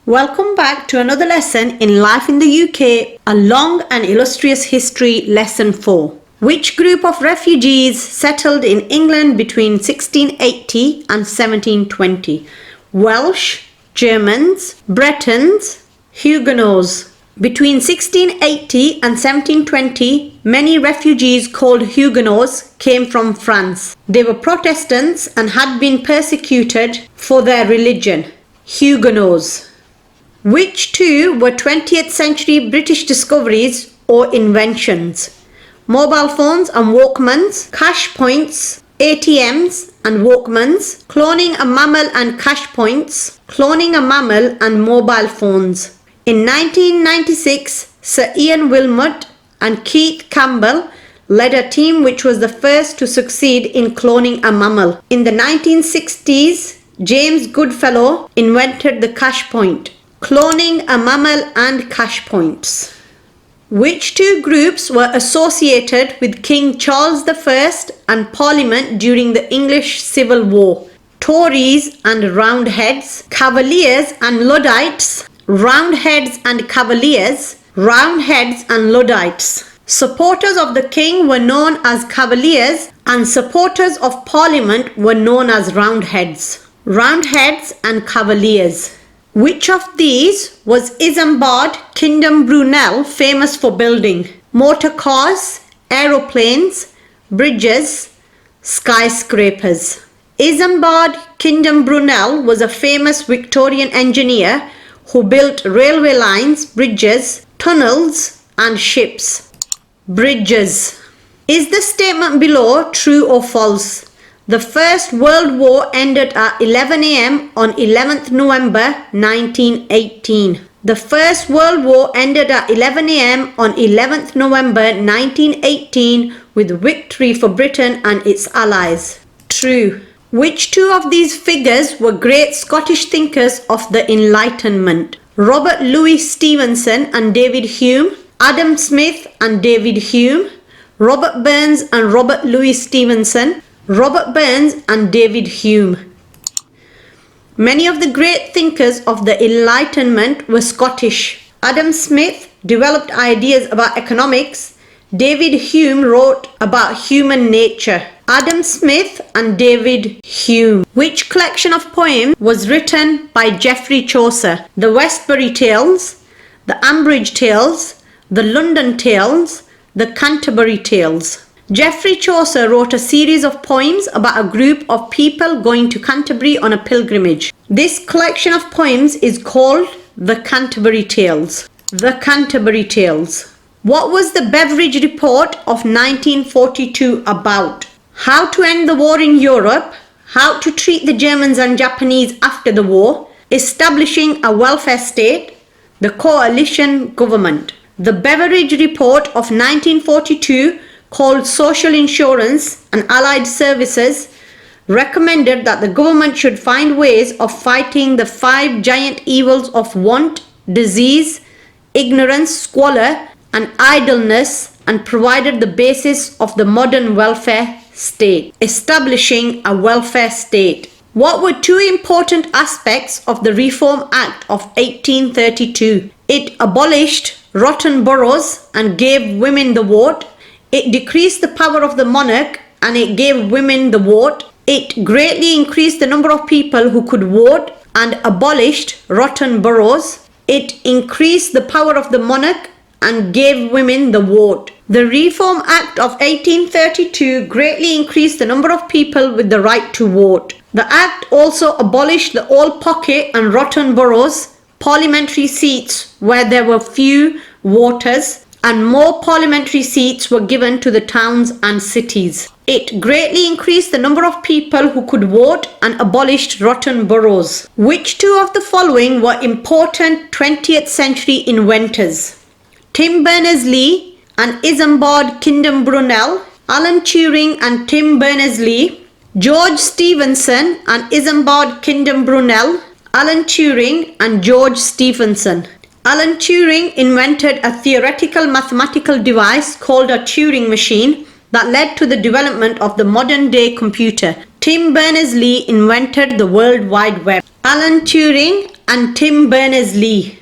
Welcome back to another lesson in Life in the UK, a long and illustrious history, lesson 4. Which group of refugees settled in England between 1680 and 1720? Welsh, Germans, Bretons, Huguenots. Between 1680 and 1720, many refugees called Huguenots came from France. They were Protestants and had been persecuted for their religion. Huguenots. Which two were 20th century British discoveries or inventions? Mobile phones and Walkmans, cash points, ATMs and Walkmans, cloning a mammal and cash points, cloning a mammal and mobile phones. In 1996, Sir Ian Wilmot and Keith Campbell led a team which was the first to succeed in cloning a mammal. In the 1960s, James Goodfellow invented the cash point. Cloning a mammal and cash points. Which two groups were associated with King Charles I and Parliament during the English Civil War? Tories and Roundheads, Cavaliers and Luddites, Roundheads and Cavaliers, Roundheads and Luddites. Supporters of the king were known as Cavaliers and supporters of Parliament were known as Roundheads. Roundheads and Cavaliers. Which of these was Isambard Kingdom Brunel famous for building? Motor cars, aeroplanes, bridges, skyscrapers. Isambard Kingdom Brunel was a famous Victorian engineer who built railway lines, bridges, tunnels and ships. Bridges. Is the statement below true or false? The First World War ended at 11 a.m. on 11th November 1918. The First World War ended at 11 a.m. on 11th November 1918 with victory for Britain and its allies. True. Which two of these figures were great Scottish thinkers of the Enlightenment? Robert Louis Stevenson and David Hume, Adam Smith and David Hume, Robert Burns and Robert Louis Stevenson, Robert Burns and David Hume. Many of the great thinkers of the Enlightenment were Scottish. Adam Smith developed ideas about economics. David Hume wrote about human nature. Adam Smith and David Hume. Which collection of poems was written by Geoffrey Chaucer? The Westbury Tales, the Ambridge Tales, the London Tales, the Canterbury Tales. Geoffrey Chaucer wrote a series of poems about a group of people going to Canterbury on a pilgrimage. This collection of poems is called the Canterbury Tales. The Canterbury Tales. What was the Beveridge Report of 1942 about? How to end the war in Europe, how to treat the Germans and Japanese after the war, establishing a welfare state, the coalition government. The Beveridge Report of 1942, called Social Insurance and Allied Services, recommended that the government should find ways of fighting the 5 giant evils of want, disease, ignorance, squalor and idleness and provided the basis of the modern welfare state, establishing a welfare state. What were two important aspects of the Reform Act of 1832? It abolished rotten boroughs and gave women the vote. It decreased the power of the monarch and it gave women the vote. It greatly increased the number of people who could vote and abolished rotten boroughs. It increased the power of the monarch and gave women the vote. The Reform Act of 1832 greatly increased the number of people with the right to vote. The Act also abolished the old pocket and rotten boroughs, parliamentary seats where there were few voters, and more parliamentary seats were given to the towns and cities. It greatly increased the number of people who could vote and abolished rotten boroughs. Which two of the following were important 20th century inventors? Tim Berners-Lee and Isambard Kingdom Brunel, Alan Turing and Tim Berners-Lee, George Stephenson and Isambard Kingdom Brunel, Alan Turing and George Stephenson. Alan Turing invented a theoretical mathematical device called a Turing machine that led to the development of the modern-day computer. Tim Berners-Lee invented the World Wide Web. Alan Turing and Tim Berners-Lee.